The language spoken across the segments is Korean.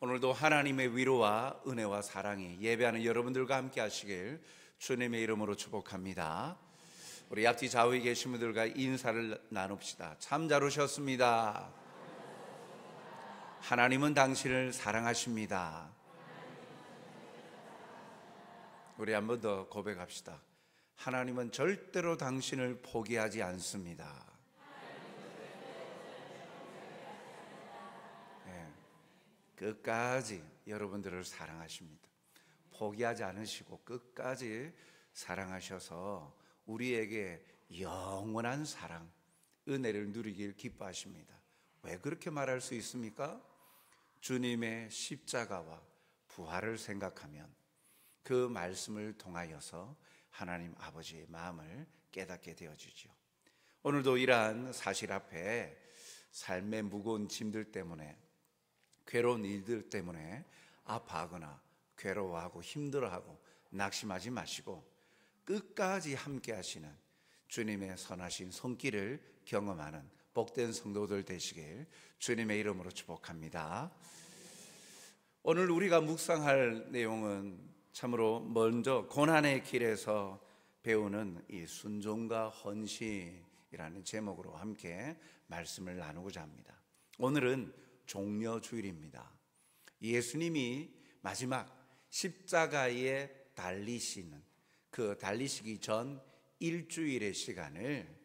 오늘도 하나님의 위로와 은혜와 사랑이 예배하는 여러분들과 함께 하시길 주님의 이름으로 축복합니다. 우리 앞뒤 좌우에 계신 분들과 인사를 나눕시다. 참 잘 오셨습니다. 하나님은 당신을 사랑하십니다. 우리 한 번 더 고백합시다. 하나님은 절대로 당신을 포기하지 않습니다. 끝까지 여러분들을 사랑하십니다. 포기하지 않으시고 끝까지 사랑하셔서 우리에게 영원한 사랑, 은혜를 누리길 기뻐하십니다. 왜 그렇게 말할 수 있습니까? 주님의 십자가와 부활을 생각하면 그 말씀을 통하여서 하나님 아버지의 마음을 깨닫게 되어지죠. 오늘도 이러한 사실 앞에 삶의 무거운 짐들 때문에, 괴로운 일들 때문에 아파하거나 괴로워하고 힘들어하고 낙심하지 마시고 끝까지 함께 하시는 주님의 선하신 손길을 경험하는 복된 성도들 되시길 주님의 이름으로 축복합니다. 오늘 우리가 묵상할 내용은 참으로 먼저 고난의 길에서 배우는 이 순종과 헌신이라는 제목으로 함께 말씀을 나누고자 합니다. 오늘은 종려주일입니다. 예수님이 마지막 십자가에 달리시는 그 달리시기 전 일주일의 시간을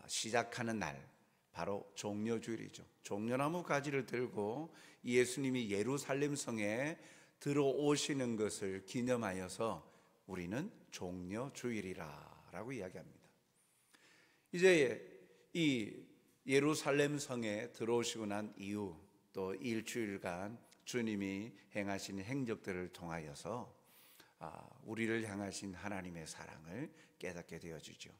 시작하는 날, 바로 종려주일이죠. 종려나무 가지를 들고 예수님이 예루살렘 성에 들어오시는 것을 기념하여서 우리는 종려주일이라고 이야기합니다. 이제 이 예루살렘 성에 들어오시고 난 이후 또 일주일간 주님이 행하신 행적들을 통하여서 우리를 향하신 하나님의 사랑을 깨닫게 되어지죠.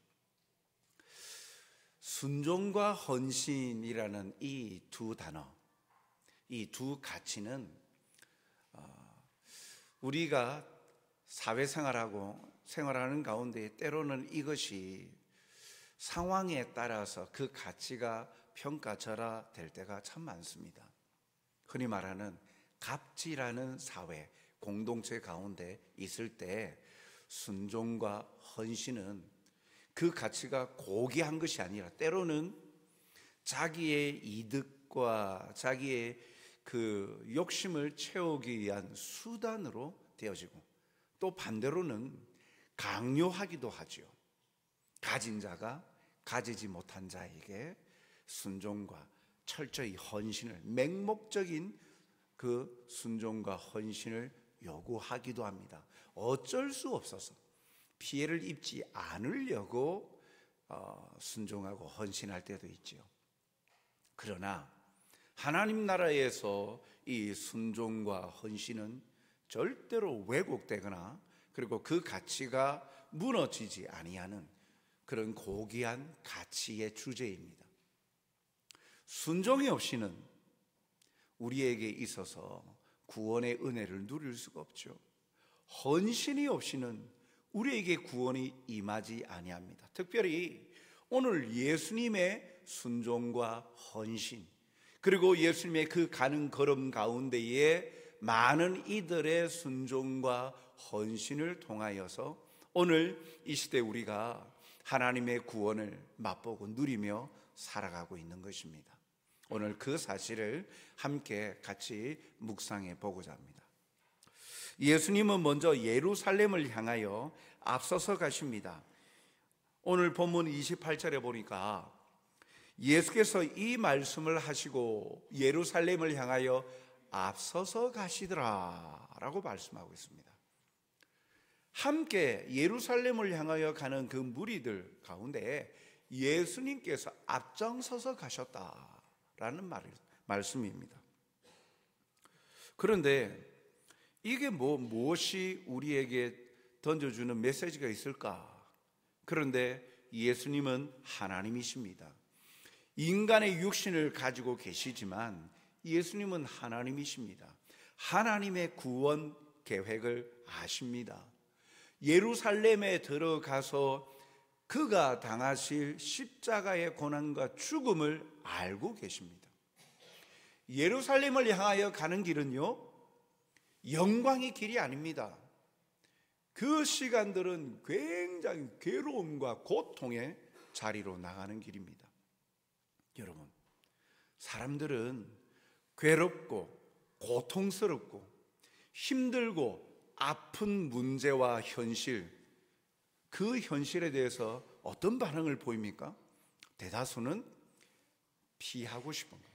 순종과 헌신이라는 이 두 단어, 이 두 가치는 우리가 사회생활하고 생활하는 가운데 때로는 이것이 상황에 따라서 그 가치가 평가절하될 때가 참 많습니다. 흔히 말하는 갑질하는 사회, 공동체 가운데 있을 때 순종과 헌신은 그 가치가 고귀한 것이 아니라 때로는 자기의 이득과 자기의 그 욕심을 채우기 위한 수단으로 되어지고, 또 반대로는 강요하기도 하죠. 가진 자가 가지지 못한 자에게 순종과 철저히 헌신을, 맹목적인 그 순종과 헌신을 요구하기도 합니다. 어쩔 수 없어서 피해를 입지 않으려고 순종하고 헌신할 때도 있지요. 그러나 하나님 나라에서 이 순종과 헌신은 절대로 왜곡되거나 그리고 그 가치가 무너지지 아니하는 그런 고귀한 가치의 주제입니다. 순종이 없이는 우리에게 있어서 구원의 은혜를 누릴 수가 없죠. 헌신이 없이는 우리에게 구원이 임하지 아니합니다. 특별히 오늘 예수님의 순종과 헌신, 그리고 예수님의 그 가는 걸음 가운데에 많은 이들의 순종과 헌신을 통하여서 오늘 이 시대 우리가 하나님의 구원을 맛보고 누리며 살아가고 있는 것입니다. 오늘 그 사실을 함께 같이 묵상해 보고자 합니다. 예수님은 먼저 예루살렘을 향하여 앞서서 가십니다. 오늘 본문 28절에 보니까 예수께서 이 말씀을 하시고 예루살렘을 향하여 앞서서 가시더라 라고 말씀하고 있습니다. 함께 예루살렘을 향하여 가는 그 무리들 가운데 예수님께서 앞장서서 가셨다라는 말씀입니다. 그런데 이게 무엇이 우리에게 던져주는 메시지가 있을까? 그런데 예수님은 하나님이십니다. 인간의 육신을 가지고 계시지만 예수님은 하나님이십니다. 하나님의 구원 계획을 아십니다. 예루살렘에 들어가서 그가 당하실 십자가의 고난과 죽음을 알고 계십니다. 예루살렘을 향하여 가는 길은요, 영광의 길이 아닙니다. 그 시간들은 굉장히 괴로움과 고통의 자리로 나가는 길입니다. 여러분, 사람들은 괴롭고 고통스럽고 힘들고 아픈 문제와 현실, 그 현실에 대해서 어떤 반응을 보입니까? 대다수는 피하고 싶은 거예요.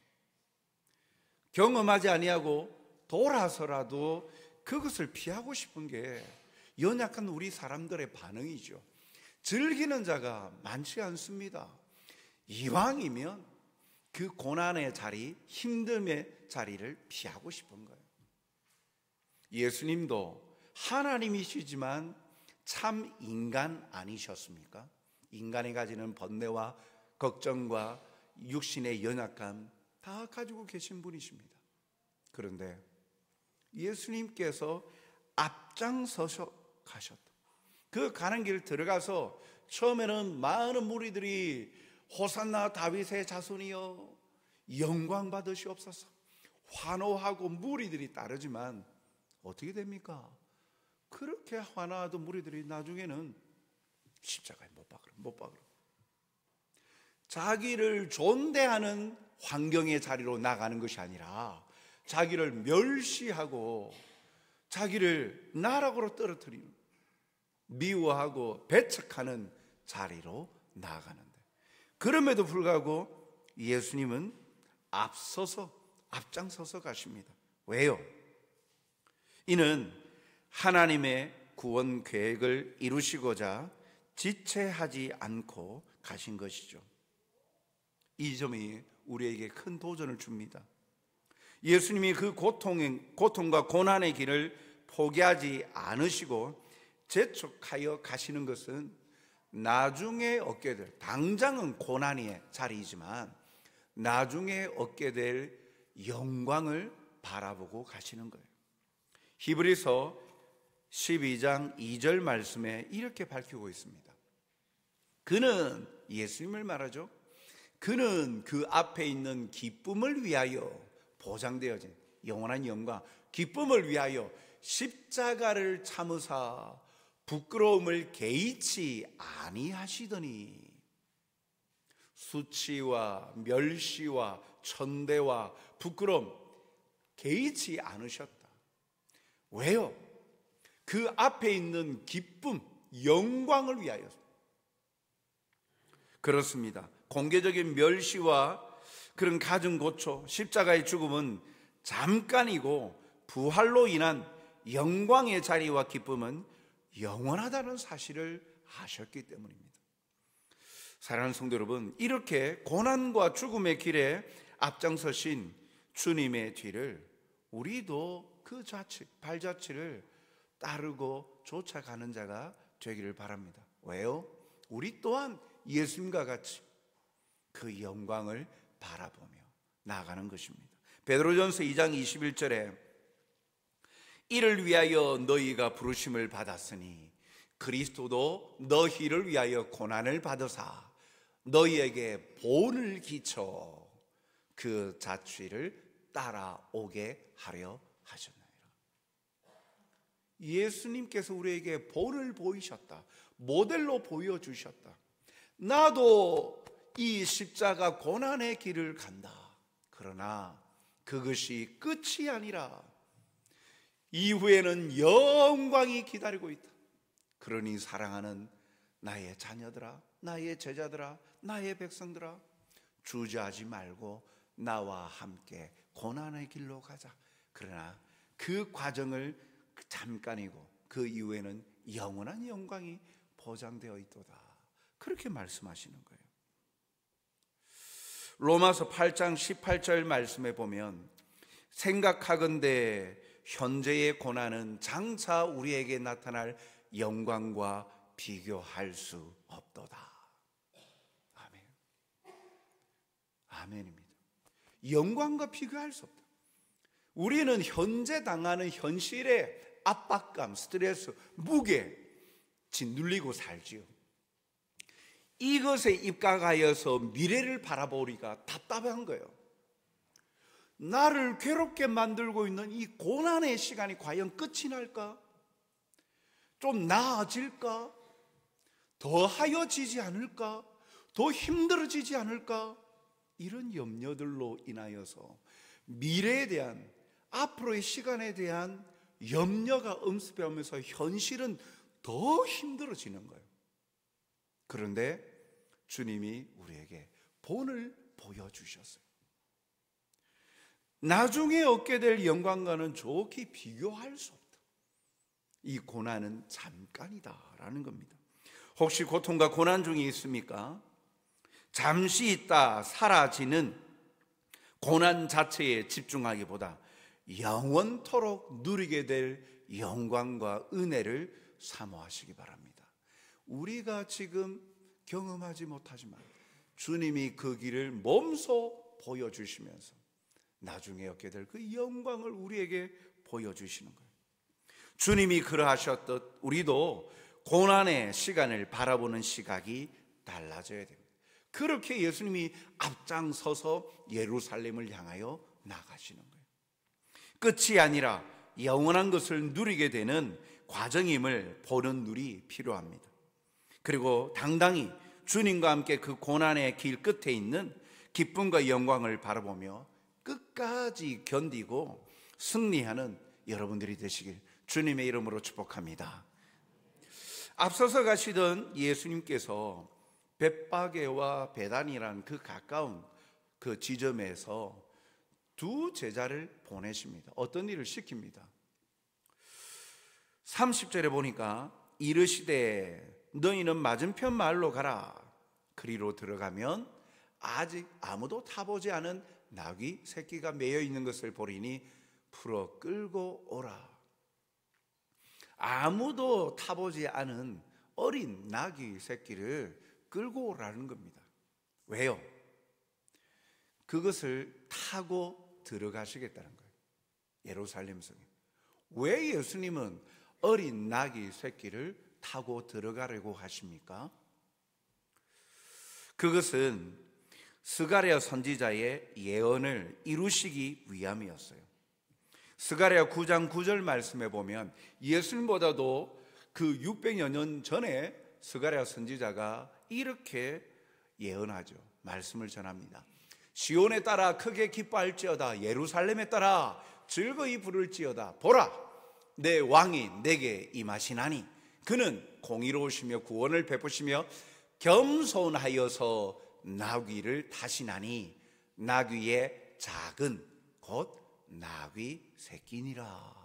경험하지 아니하고 돌아서라도 그것을 피하고 싶은 게 연약한 우리 사람들의 반응이죠. 즐기는 자가 많지 않습니다. 이왕이면 그 고난의 자리, 힘듦의 자리를 피하고 싶은 거예요. 예수님도 하나님이시지만 참 인간 아니셨습니까? 인간이 가지는 번뇌와 걱정과 육신의 연약감 다 가지고 계신 분이십니다. 그런데 예수님께서 앞장서서 가셨다. 그 가는 길 들어가서 처음에는 많은 무리들이 호산나 다윗의 자손이여 영광 받으시옵소서 환호하고 무리들이 따르지만 어떻게 됩니까? 그렇게 환호하던 무리들이 나중에는 십자가에 못 박으라. 자기를 존대하는 환경의 자리로 나가는 것이 아니라 자기를 멸시하고 자기를 나락으로 떨어뜨리는, 미워하고 배척하는 자리로 나아가는데, 그럼에도 불구하고 예수님은 앞장서서 가십니다. 왜요? 이는 하나님의 구원 계획을 이루시고자 지체하지 않고 가신 것이죠. 이 점이 우리에게 큰 도전을 줍니다. 예수님이 그 고통과 고난의 길을 포기하지 않으시고 재촉하여 가시는 것은 나중에 얻게 될, 당장은 고난의 자리이지만 나중에 얻게 될 영광을 바라보고 가시는 거예요. 히브리서 12장 2절 말씀에 이렇게 밝히고 있습니다. 그는, 예수님을 말하죠. 그는 그 앞에 있는 기쁨을 위하여 보장되어진 영원한 영광, 기쁨을 위하여 십자가를 참으사 부끄러움을 개의치 아니하시더니 수치와 멸시와 천대와 부끄러움 개의치 않으셨다. 왜요? 그 앞에 있는 기쁨, 영광을 위하여. 그렇습니다. 공개적인 멸시와 그런 가증 고초, 십자가의 죽음은 잠깐이고 부활로 인한 영광의 자리와 기쁨은 영원하다는 사실을 아셨기 때문입니다. 사랑하는 성도 여러분, 이렇게 고난과 죽음의 길에 앞장서신 주님의 뒤를 우리도 그 발자취를 따르고 쫓아가는 자가 되기를 바랍니다. 왜요? 우리 또한 예수님과 같이 그 영광을 바라보며 나아가는 것입니다. 베드로전서 2장 21절에 이를 위하여 너희가 부르심을 받았으니 그리스도도 너희를 위하여 고난을 받으사 너희에게 본을 끼쳐 그 자취를 따라오게 하려 하셨나이다. 예수님께서 우리에게 본을 보이셨다. 모델로 보여주셨다. 나도 이 십자가 고난의 길을 간다. 그러나 그것이 끝이 아니라 이후에는 영광이 기다리고 있다. 그러니 사랑하는 나의 자녀들아, 나의 제자들아, 나의 백성들아, 주저하지 말고 나와 함께 고난의 길로 가자. 그러나 그 과정을 잠깐이고 그 이후에는 영원한 영광이 보장되어 있도다. 그렇게 말씀하시는 거예요. 로마서 8장 18절 말씀에 보면 생각하건대 현재의 고난은 장차 우리에게 나타날 영광과 비교할 수 없도다. 아멘. 아멘입니다. 영광과 비교할 수 없다. 우리는 현재 당하는 현실의 압박감, 스트레스, 무게 짓눌리고 살지요. 이것에 입각하여서 미래를 바라보기가 답답한 거예요. 나를 괴롭게 만들고 있는 이 고난의 시간이 과연 끝이 날까? 좀 나아질까? 더 하여지지 않을까? 더 힘들어지지 않을까? 이런 염려들로 인하여서 미래에 대한, 앞으로의 시간에 대한 염려가 엄습하면서 현실은 더 힘들어지는 거예요. 그런데 주님이 우리에게 본을 보여주셨어요. 나중에 얻게 될 영광과는 좋게 비교할 수 없다. 이 고난은 잠깐이다라는 겁니다. 혹시 고통과 고난 중에 있습니까? 잠시 있다 사라지는 고난 자체에 집중하기보다 영원토록 누리게 될 영광과 은혜를 사모하시기 바랍니다. 우리가 지금 경험하지 못하지만 주님이 그 길을 몸소 보여주시면서 나중에 얻게 될 그 영광을 우리에게 보여주시는 거예요. 주님이 그러하셨듯 우리도 고난의 시간을 바라보는 시각이 달라져야 됩니다. 그렇게 예수님이 앞장서서 예루살렘을 향하여 나가시는 거예요. 끝이 아니라 영원한 것을 누리게 되는 과정임을 보는 눈이 필요합니다. 그리고 당당히 주님과 함께 그 고난의 길 끝에 있는 기쁨과 영광을 바라보며 끝까지 견디고 승리하는 여러분들이 되시길 주님의 이름으로 축복합니다. 앞서서 가시던 예수님께서 벳바게와 베단이라는 그 가까운 그 지점에서 두 제자를 보내십니다. 어떤 일을 시킵니다. 30절에 보니까 이르시되 너희는 맞은편 마을로 가라. 그리로 들어가면 아직 아무도 타보지 않은 나귀 새끼가 매여 있는 것을 보리니 풀어 끌고 오라. 아무도 타보지 않은 어린 나귀 새끼를 끌고 오라는 겁니다. 왜요? 그것을 타고 들어가시겠다는 거예요. 예루살렘 성에. 왜 예수님은 어린 나귀 새끼를 타고 들어가려고 하십니까? 그것은 스가랴 선지자의 예언을 이루시기 위함이었어요. 스가랴 9장 9절 말씀에 보면 예수님보다도 그 600여 년 전에 스가랴 선지자가 이렇게 예언하죠. 말씀을 전합니다. 시온에 따라 크게 기뻐할지어다. 예루살렘에 따라 즐거이 부를지어다. 보라, 내 왕이 내게 임하시나니 그는 공의로우시며 구원을 베푸시며 겸손하여서 나귀를 타시나니 나귀의 작은 곧 나귀 새끼니라.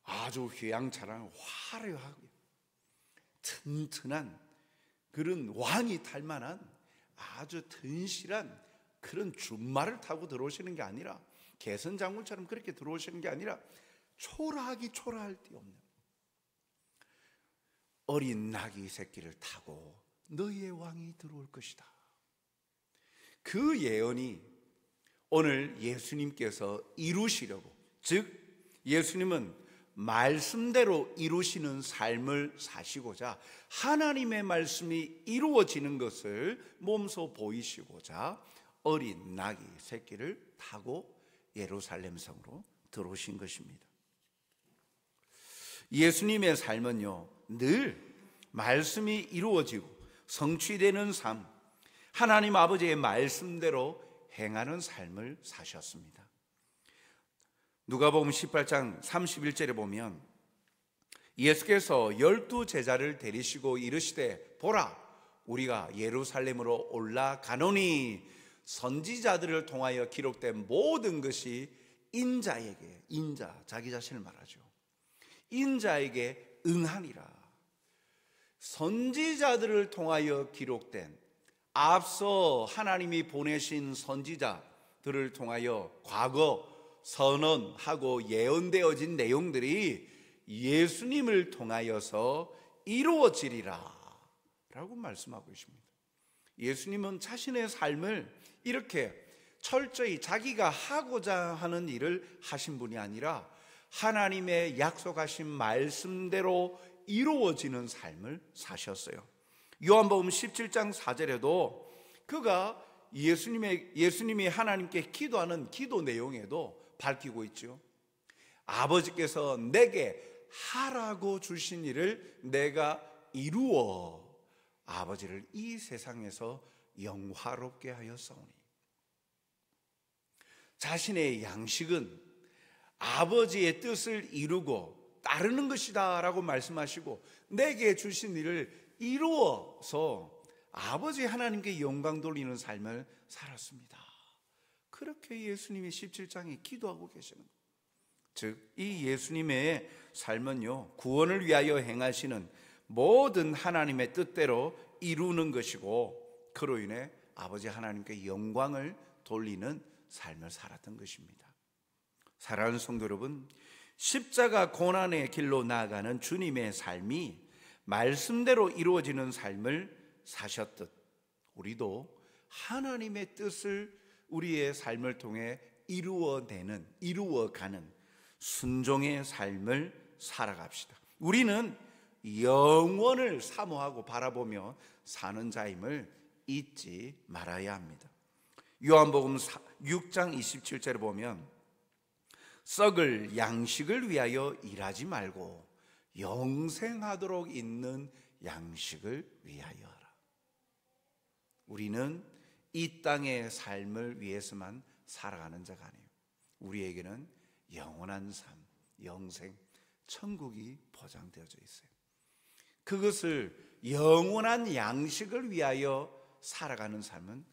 아주 휘황찬란하고 화려하고 튼튼한 그런 왕이 탈 만한 아주 튼실한 그런 준말을 타고 들어오시는 게 아니라, 개선장군처럼 그렇게 들어오시는 게 아니라 초라하기 초라할 데 없는 어린 나귀 새끼를 타고 너희의 왕이 들어올 것이다. 그 예언이 오늘 예수님께서 이루시려고, 즉 예수님은 말씀대로 이루시는 삶을 사시고자 하나님의 말씀이 이루어지는 것을 몸소 보이시고자 어린 나귀 새끼를 타고 예루살렘 성으로 들어오신 것입니다. 예수님의 삶은요, 늘 말씀이 이루어지고 성취되는 삶, 하나님 아버지의 말씀대로 행하는 삶을 사셨습니다. 누가복음 18장 31절에 보면 예수께서 12 제자를 데리시고 이르시되 보라, 우리가 예루살렘으로 올라가노니 선지자들을 통하여 기록된 모든 것이 인자에게, 인자 자기 자신을 말하죠, 인자에게 응하니라. 선지자들을 통하여 기록된, 앞서 하나님이 보내신 선지자들을 통하여 과거 선언하고 예언되어진 내용들이 예수님을 통하여서 이루어지리라 라고 말씀하고 있습니다. 예수님은 자신의 삶을 이렇게 철저히 자기가 하고자 하는 일을 하신 분이 아니라 하나님의 약속하신 말씀대로 이루어지는 삶을 사셨어요. 요한복음 17장 4절에도 그가 예수님이 하나님께 기도하는 기도 내용에도 밝히고 있죠. 아버지께서 내게 하라고 주신 일을 내가 이루어 아버지를 이 세상에서 영화롭게 하였사오니. 자신의 양식은 아버지의 뜻을 이루고 따르는 것이다 라고 말씀하시고, 내게 주신 일을 이루어서 아버지 하나님께 영광 돌리는 삶을 살았습니다. 그렇게 예수님이 17장에 기도하고 계시는 거예요. 즉, 이 예수님의 삶은요, 구원을 위하여 행하시는 모든 하나님의 뜻대로 이루는 것이고, 그로 인해 아버지 하나님께 영광을 돌리는 삶을 살았던 것입니다. 사랑하는 성도 여러분, 십자가 고난의 길로 나아가는 주님의 삶이 말씀대로 이루어지는 삶을 사셨듯, 우리도 하나님의 뜻을 우리의 삶을 통해 이루어가는 순종의 삶을 살아갑시다. 우리는 영원을 사모하고 바라보며 사는 자임을 잊지 말아야 합니다. 요한복음 6장 27절에 보면, 썩을 양식을 위하여 일하지 말고 영생하도록 있는 양식을 위하여 하라. 우리는 이 땅의 삶을 위해서만 살아가는 자가 아니에요. 우리에게는 영원한 삶, 영생, 천국이 보장되어져 있어요. 그것을 영원한 양식을 위하여 살아가는 삶은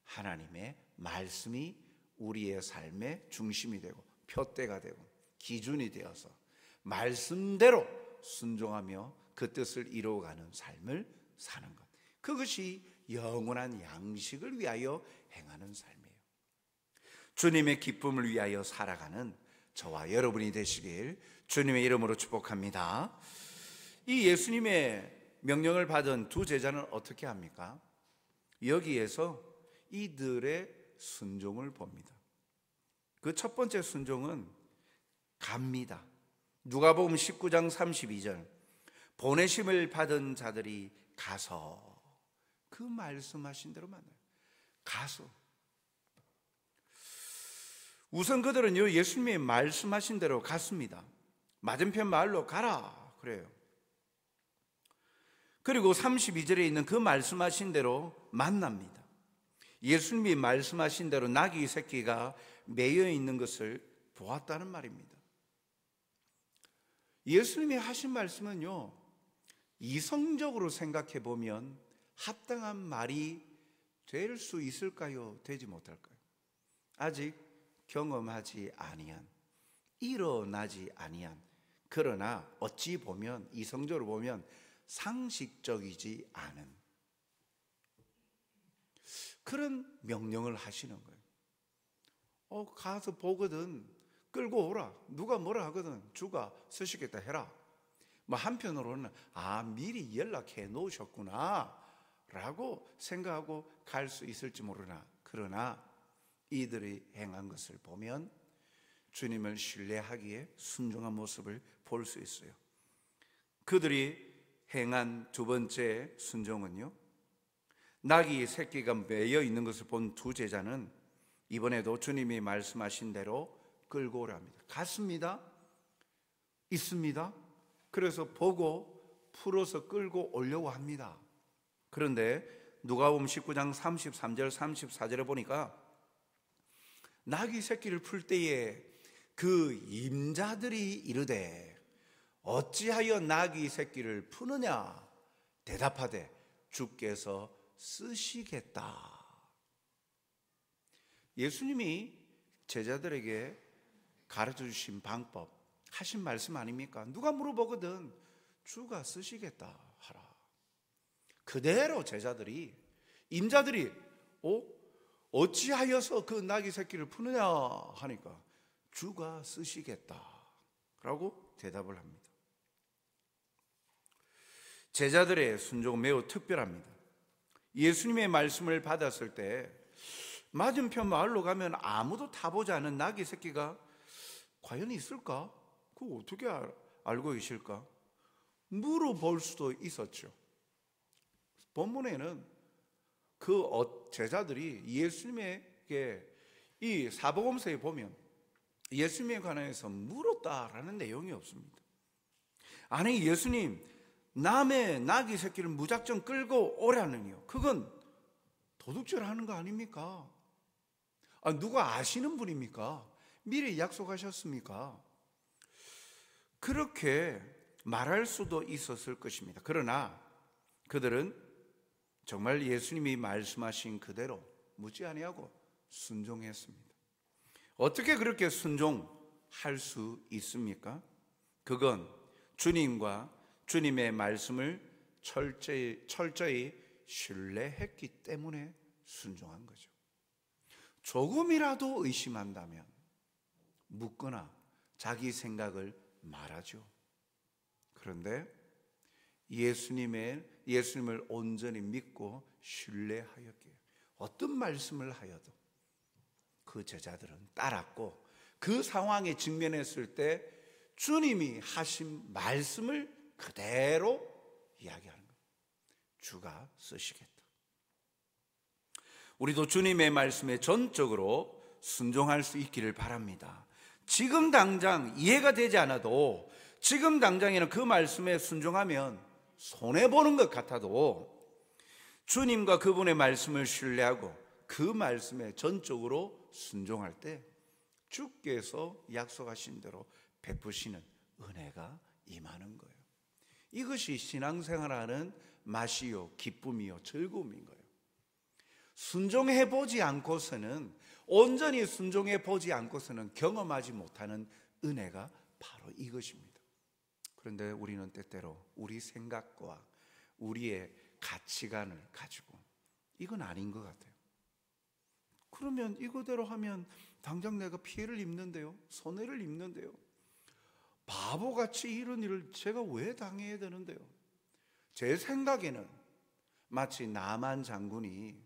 하나님의 말씀이 우리의 삶의 중심이 되고 표대가 되고 기준이 되어서 말씀대로 순종하며 그 뜻을 이루어가는 삶을 사는 것, 그것이 영원한 양식을 위하여 행하는 삶이에요. 주님의 기쁨을 위하여 살아가는 저와 여러분이 되시길 주님의 이름으로 축복합니다. 이 예수님의 명령을 받은 두 제자는 어떻게 합니까? 여기에서 이들의 순종을 봅니다. 그 첫 번째 순종은 갑니다. 누가복음 19장 32절, 보내심을 받은 자들이 가서, 그 말씀하신 대로 만나요. 가서. 우선 그들은요, 예수님이 말씀하신 대로 갔습니다. 맞은편 마을로 가라 그래요. 그리고 32절에 있는 그 말씀하신 대로 만납니다. 예수님이 말씀하신 대로 나귀 새끼가 매여 있는 것을 보았다는 말입니다. 예수님이 하신 말씀은요, 이성적으로 생각해 보면 합당한 말이 될 수 있을까요? 되지 못할까요? 아직 경험하지 아니한, 일어나지 아니한, 그러나 어찌 보면, 이성적으로 보면 상식적이지 않은 그런 명령을 하시는 거예요. 가서 보거든 끌고 오라. 누가 뭐라 하거든 주가 쓰시겠다 해라. 뭐 한편으로는 미리 연락해 놓으셨구나 라고 생각하고 갈 수 있을지 모르나, 그러나 이들이 행한 것을 보면 주님을 신뢰하기에 순종한 모습을 볼 수 있어요. 그들이 행한 두 번째 순종은요, 나귀 새끼가 매여 있는 것을 본 두 제자는 이번에도 주님이 말씀하신 대로 끌고 오랍니다. 갔습니다. 있습니다. 그래서 보고 풀어서 끌고 오려고 합니다. 그런데 누가복음 19장 33절 34절에 보니까 나귀 새끼를 풀 때에 그 임자들이 이르되 어찌하여 나귀 새끼를 푸느냐 대답하되 주께서 쓰시겠다. 예수님이 제자들에게 가르쳐 주신 방법, 하신 말씀 아닙니까? 누가 물어보거든 주가 쓰시겠다 하라. 그대로 제자들이, 임자들이 어찌하여서 그 나귀 새끼를 푸느냐 하니까 주가 쓰시겠다 라고 대답을 합니다. 제자들의 순종은 매우 특별합니다. 예수님의 말씀을 받았을 때 맞은편 마을로 가면 아무도 타보지 않은 나귀 새끼가 과연 있을까? 그거 어떻게 알고 계실까? 물어볼 수도 있었죠. 본문에는 제자들이 예수님에게 이 사복음서에 보면 예수님에 관해서 물었다라는 내용이 없습니다. 아니, 예수님, 남의 나귀 새끼를 무작정 끌고 오라느니요, 그건 도둑질 하는 거 아닙니까? 누가 아시는 분입니까? 미리 약속하셨습니까? 그렇게 말할 수도 있었을 것입니다. 그러나 그들은 정말 예수님이 말씀하신 그대로 묻지 아니하고 순종했습니다. 어떻게 그렇게 순종할 수 있습니까? 그건 주님과 주님의 말씀을 철저히 신뢰했기 때문에 순종한 거죠. 조금이라도 의심한다면 묻거나 자기 생각을 말하죠. 그런데 예수님을 온전히 믿고 신뢰하였기에 어떤 말씀을 하여도 그 제자들은 따랐고, 그 상황에 직면했을 때 주님이 하신 말씀을 그대로 이야기하는 거예요. 주가 쓰시겠다. 우리도 주님의 말씀에 전적으로 순종할 수 있기를 바랍니다. 지금 당장 이해가 되지 않아도, 지금 당장에는 그 말씀에 순종하면 손해보는 것 같아도 주님과 그분의 말씀을 신뢰하고 그 말씀에 전적으로 순종할 때 주께서 약속하신 대로 베푸시는 은혜가 임하는 거예요. 이것이 신앙생활하는 맛이요, 기쁨이요, 즐거움인 거예요. 순종해보지 않고서는, 온전히 순종해보지 않고서는 경험하지 못하는 은혜가 바로 이것입니다. 그런데 우리는 때때로 우리 생각과 우리의 가치관을 가지고 이건 아닌 것 같아요. 그러면 이거대로 하면 당장 내가 피해를 입는데요, 손해를 입는데요, 바보같이 이런 일을 제가 왜 당해야 되는데요? 제 생각에는 마치 나만 장군이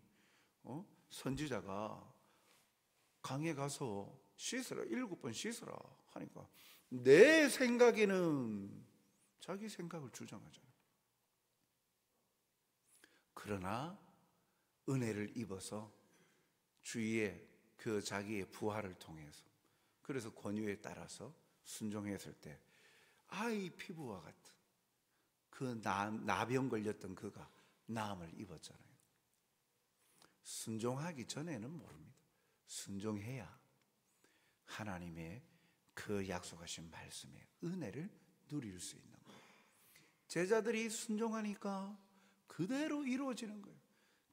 선지자가 강에 가서 씻으라, 7번 씻으라 하니까 내 생각에는 자기 생각을 주장하잖아요. 그러나 은혜를 입어서 주위의 그 자기의 부하를 통해서, 그래서 권유에 따라서 순종했을 때 아이 피부와 같은 그 나병 걸렸던 그가 나음을 입었잖아요. 순종하기 전에는 모릅니다. 순종해야 하나님의 그 약속하신 말씀의 은혜를 누릴 수 있는 거예요. 제자들이 순종하니까 그대로 이루어지는 거예요.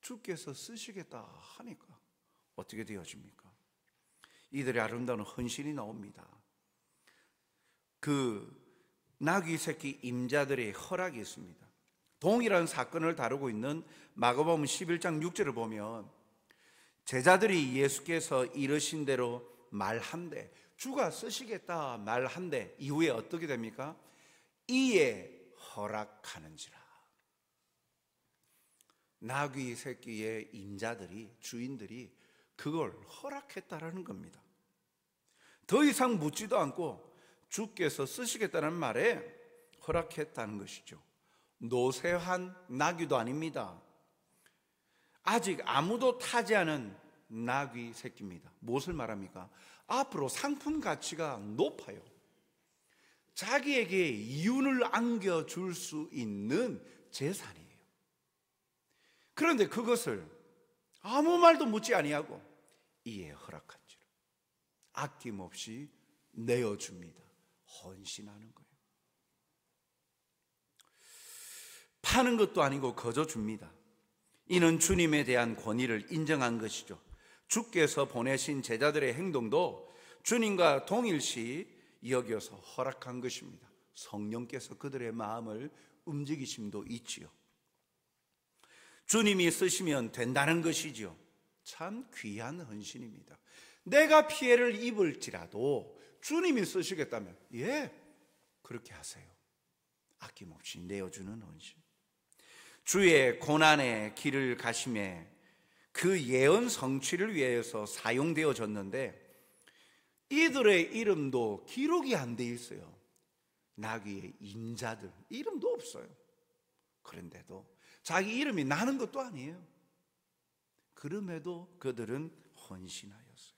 주께서 쓰시겠다 하니까 어떻게 되어집니까? 이들의 아름다운 헌신이 나옵니다. 그 나귀 새끼 임자들의 허락이 있습니다. 동일한 사건을 다루고 있는 마가복음 11장 6절을 보면 제자들이 예수께서 이르신 대로 말한대, 주가 쓰시겠다 말한대 이후에 어떻게 됩니까? 이에 허락하는지라. 나귀 새끼의 임자들이, 주인들이 그걸 허락했다라는 겁니다. 더 이상 묻지도 않고 주께서 쓰시겠다는 말에 허락했다는 것이죠. 노쇠한 나귀도 아닙니다. 아직 아무도 타지 않은 나귀 새끼입니다. 무엇을 말합니까? 앞으로 상품 가치가 높아요. 자기에게 이윤을 안겨줄 수 있는 재산이에요. 그런데 그것을 아무 말도 묻지 아니하고 이에 허락한지라. 아낌없이 내어줍니다. 헌신하는 거예요. 파는 것도 아니고 거저 줍니다. 이는 주님에 대한 권위를 인정한 것이죠. 주께서 보내신 제자들의 행동도 주님과 동일시 여겨서 허락한 것입니다. 성령께서 그들의 마음을 움직이심도 있지요. 주님이 쓰시면 된다는 것이지요. 참 귀한 헌신입니다. 내가 피해를 입을지라도 주님이 쓰시겠다면 그렇게 하세요. 아낌없이 내어주는 헌신. 주의 고난의 길을 가심에 그 예언 성취를 위해서 사용되어졌는데 이들의 이름도 기록이 안 돼 있어요. 나귀의 임자들 이름도 없어요. 그런데도 자기 이름이 나는 것도 아니에요. 그럼에도 그들은 헌신하였어요.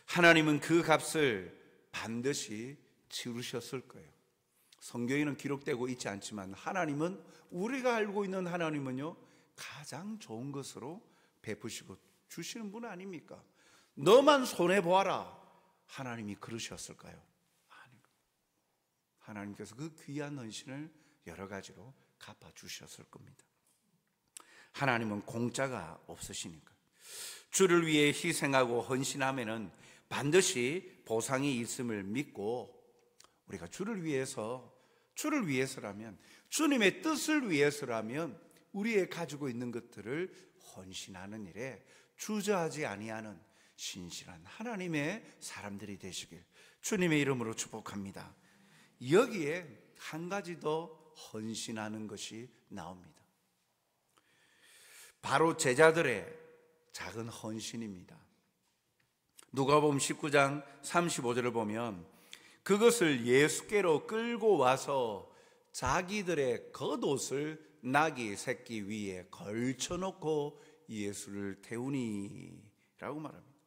하나님은 그 값을 반드시 치르셨을 거예요. 성경에는 기록되고 있지 않지만 하나님은, 우리가 알고 있는 하나님은요, 가장 좋은 것으로 베푸시고 주시는 분 아닙니까? 너만 손해보아라, 하나님이 그러셨을까요? 아닙니다. 하나님께서 그 귀한 헌신을 여러 가지로 갚아주셨을 겁니다. 하나님은 공짜가 없으시니까. 주를 위해 희생하고 헌신하면은 반드시 보상이 있음을 믿고, 우리가 주를 위해서라면, 주님의 뜻을 위해서라면 우리의 가지고 있는 것들을 헌신하는 일에 주저하지 아니하는 신실한 하나님의 사람들이 되시길 주님의 이름으로 축복합니다. 여기에 한 가지 더 헌신하는 것이 나옵니다. 바로 제자들의 작은 헌신입니다. 누가복음 19장 35절을 보면 그것을 예수께로 끌고 와서 자기들의 겉옷을 나귀 새끼 위에 걸쳐놓고 예수를 태우니 라고 말합니다.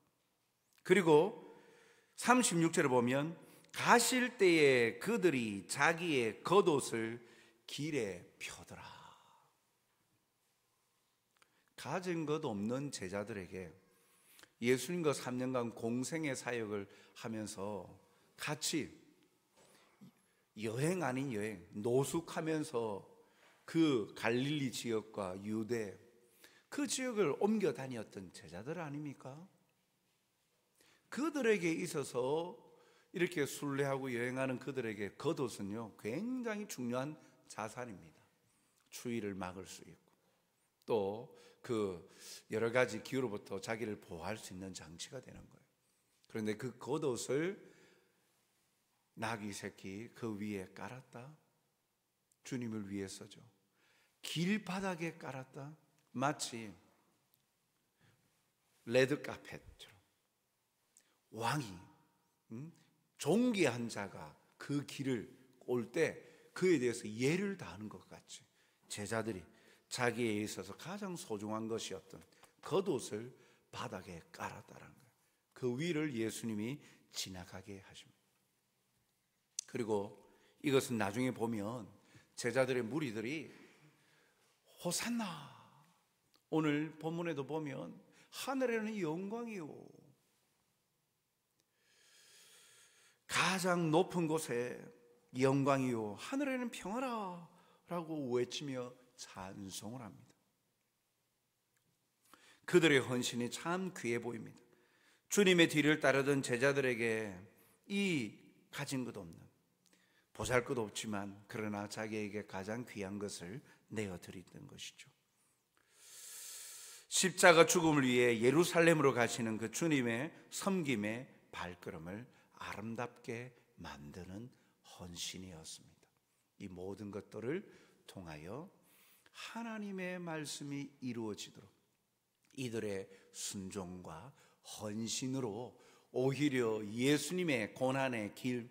그리고 36절을 보면 가실 때에 그들이 자기의 겉옷을 길에 펴더라. 가진 것 없는 제자들에게 예수님과 3년간 공생의 사역을 하면서 같이 여행 아닌 여행, 노숙하면서 그 갈릴리 지역과 유대 그 지역을 옮겨 다녔던 제자들 아닙니까? 그들에게 있어서 이렇게 순례하고 여행하는 그들에게 겉옷은요, 굉장히 중요한 자산입니다. 추위를 막을 수 있고 또 그 여러 가지 기후로부터 자기를 보호할 수 있는 장치가 되는 거예요. 그런데 그 겉옷을 나귀 새끼 그 위에 깔았다. 주님을 위해서죠. 길바닥에 깔았다. 마치 레드카펫처럼 왕이 존귀한 자가 그 길을 올 때 그에 대해서 예를 다하는 것 같이 제자들이 자기에 있어서 가장 소중한 것이었던 겉옷을 바닥에 깔았다는 거예요. 그 위를 예수님이 지나가게 하십니다. 그리고 이것은 나중에 보면 제자들의 무리들이 호산나, 오늘 본문에도 보면 하늘에는 영광이요, 가장 높은 곳에 영광이요, 하늘에는 평화라 라고 외치며 찬송을 합니다. 그들의 헌신이 참 귀해 보입니다. 주님의 뒤를 따르던 제자들에게 이 가진 것 없는, 보잘것 없지만 그러나 자기에게 가장 귀한 것을 내어드리던 것이죠. 십자가 죽음을 위해 예루살렘으로 가시는 그 주님의 섬김의 발걸음을 아름답게 만드는 헌신이었습니다. 이 모든 것들을 통하여 하나님의 말씀이 이루어지도록 이들의 순종과 헌신으로 오히려 예수님의 고난의 길,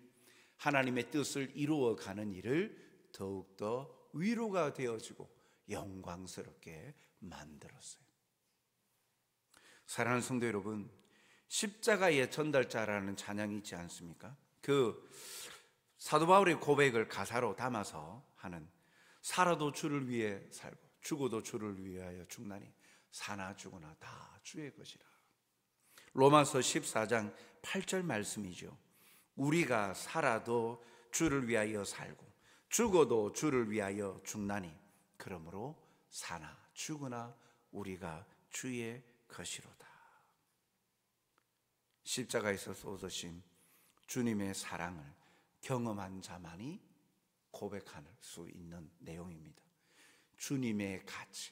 하나님의 뜻을 이루어가는 일을 더욱더 위로가 되어지고 영광스럽게 만들었어요. 사랑하는 성도 여러분, 십자가의 전달자라는 찬양이 있지 않습니까? 그 사도 바울의 고백을 가사로 담아서 하는, 살아도 주를 위해 살고 죽어도 주를 위하여 죽나니 사나 죽으나 다 주의 것이라. 로마서 14장 8절 말씀이죠. 우리가 살아도 주를 위하여 살고 죽어도 주를 위하여 죽나니 그러므로 사나 죽으나 우리가 주의 것이로다. 십자가에서 쏟으신 주님의 사랑을 경험한 자만이 고백할 수 있는 내용입니다. 주님의 가치,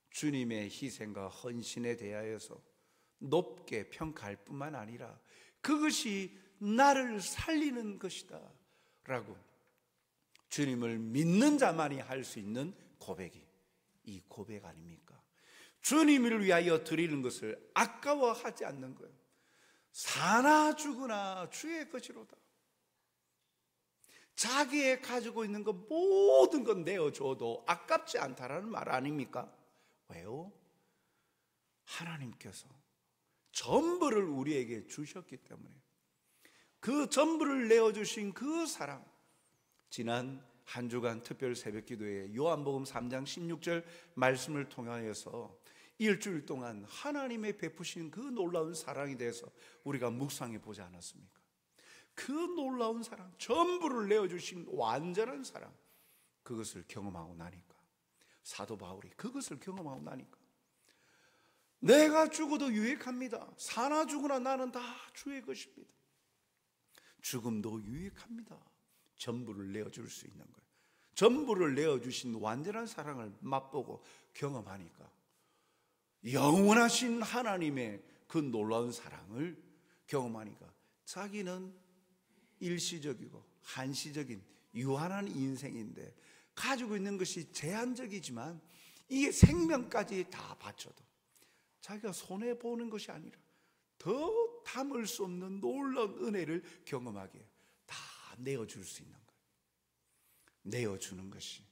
주님의 희생과 헌신에 대하여서 높게 평가할 뿐만 아니라 그것이 나를 살리는 것이다 라고 주님을 믿는 자만이 할 수 있는 고백이 이 고백 아닙니까? 주님을 위하여 드리는 것을 아까워하지 않는 거예요. 사나 죽으나 주의 것이로다. 자기의 가지고 있는 것 모든 것 내어줘도 아깝지 않다라는 말 아닙니까? 왜요? 하나님께서 전부를 우리에게 주셨기 때문에, 그 전부를 내어주신 그 사랑, 지난 한 주간 특별 새벽기도에 요한복음 3장 16절 말씀을 통하여서 일주일 동안 하나님의 베푸신 그 놀라운 사랑에 대해서 우리가 묵상해 보지 않았습니까? 그 놀라운 사랑, 전부를 내어주신 완전한 사랑, 그것을 경험하고 나니까, 사도 바울이 그것을 경험하고 나니까, 내가 죽어도 유익합니다. 사나 죽으나 나는 다 주의 것입니다. 죽음도 유익합니다. 전부를 내어줄 수 있는 거예요. 전부를 내어주신 완전한 사랑을 맛보고 경험하니까, 영원하신 하나님의 그 놀라운 사랑을 경험하니까, 자기는 일시적이고 한시적인 유한한 인생인데 가지고 있는 것이 제한적이지만 이게 생명까지 다 바쳐도 자기가 손해보는 것이 아니라 더 담을 수 없는 놀라운 은혜를 경험하기에 다 내어줄 수 있는 거예요. 내어주는 것이,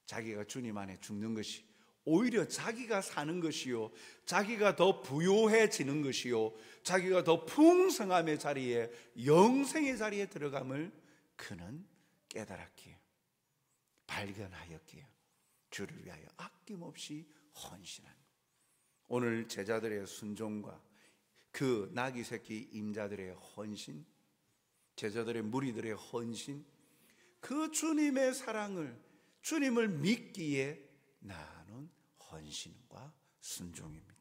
자기가 주님 안에 죽는 것이 오히려 자기가 사는 것이요, 자기가 더 부요해지는 것이요, 자기가 더 풍성함의 자리에, 영생의 자리에 들어감을 그는 깨달았기에, 발견하였기에 주를 위하여 아낌없이 헌신한, 오늘 제자들의 순종과 그 나귀 새끼 임자들의 헌신, 제자들의 무리들의 헌신, 그 주님의 사랑을, 주님을 믿기에 나눈 헌신과 순종입니다.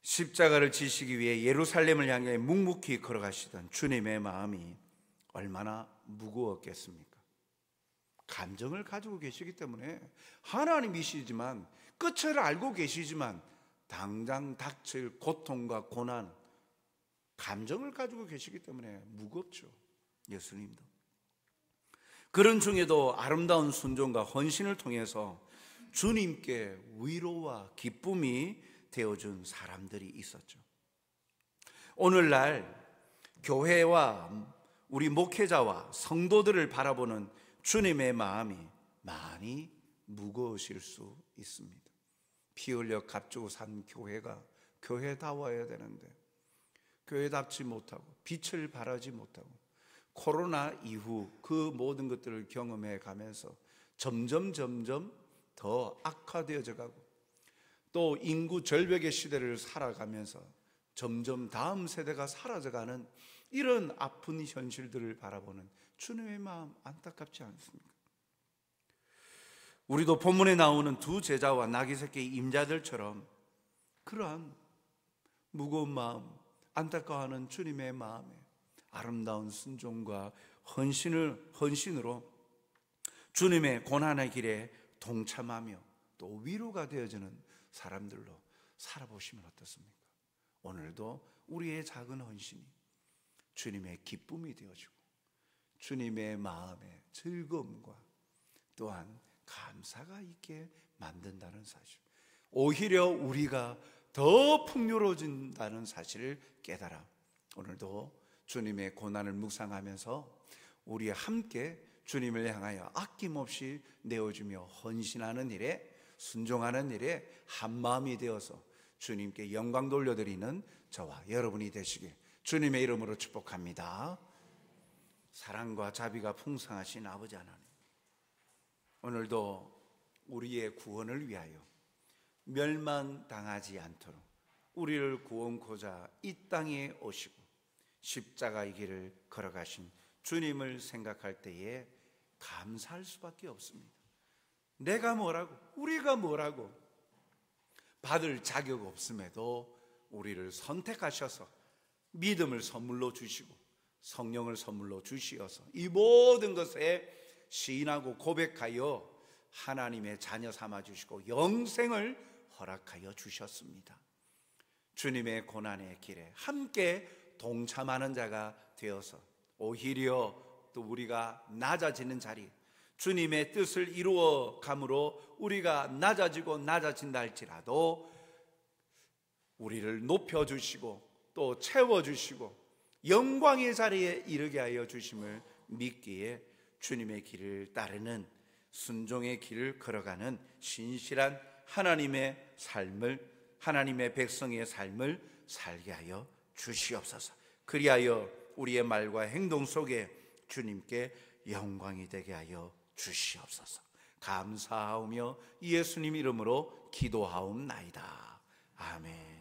십자가를 지시기 위해 예루살렘을 향해 묵묵히 걸어가시던 주님의 마음이 얼마나 무거웠겠습니까? 감정을 가지고 계시기 때문에, 하나님이시지만, 끝을 알고 계시지만 당장 닥칠 고통과 고난, 감정을 가지고 계시기 때문에 무겁죠. 예수님도 그런 중에도 아름다운 순종과 헌신을 통해서 주님께 위로와 기쁨이 되어준 사람들이 있었죠. 오늘날 교회와 우리 목회자와 성도들을 바라보는 주님의 마음이 많이 무거우실 수 있습니다. 피 흘려 값주고 산 교회가 교회다워야 되는데 교회답지 못하고 빛을 발하지 못하고, 코로나 이후 그 모든 것들을 경험해 가면서 점점 더 악화되어져 가고, 또 인구 절벽의 시대를 살아가면서 점점 다음 세대가 사라져가는 이런 아픈 현실들을 바라보는 주님의 마음 안타깝지 않습니까? 우리도 본문에 나오는 두 제자와 나귀 새끼 임자들처럼 그러한 무거운 마음, 안타까워하는 주님의 마음에 아름다운 순종과 헌신으로 주님의 고난의 길에 동참하며 또 위로가 되어지는 사람들로 살아보시면 어떻습니까? 오늘도 우리의 작은 헌신이 주님의 기쁨이 되어지고 주님의 마음의 즐거움과 또한 감사가 있게 만든다는 사실, 오히려 우리가 더 풍요로워진다는 사실을 깨달아 오늘도 주님의 고난을 묵상하면서 우리 함께 주님을 향하여 아낌없이 내어주며 헌신하는 일에, 순종하는 일에 한마음이 되어서 주님께 영광 돌려드리는 저와 여러분이 되시길 주님의 이름으로 축복합니다. 사랑과 자비가 풍성하신 아버지 하나님, 오늘도 우리의 구원을 위하여 멸망당하지 않도록 우리를 구원코자 이 땅에 오시고 십자가의 길을 걸어가신 주님을 생각할 때에 감사할 수밖에 없습니다. 내가 뭐라고, 우리가 뭐라고 받을 자격 없음에도 우리를 선택하셔서 믿음을 선물로 주시고 성령을 선물로 주시어서 이 모든 것에 시인하고 고백하여 하나님의 자녀 삼아주시고 영생을 허락하여 주셨습니다. 주님의 고난의 길에 함께 동참하는 자가 되어서 오히려 또 우리가 낮아지는 자리, 주님의 뜻을 이루어 감으로 우리가 낮아진다 할지라도 우리를 높여주시고 또 채워주시고 영광의 자리에 이르게 하여 주심을 믿기에 주님의 길을 따르는 순종의 길을 걸어가는 신실한 하나님의 삶을, 하나님의 백성의 삶을 살게 하여 주시옵소서. 그리하여 우리의 말과 행동 속에 주님께 영광이 되게 하여 주시옵소서. 감사하오며 예수님 이름으로 기도하옵나이다. 아멘.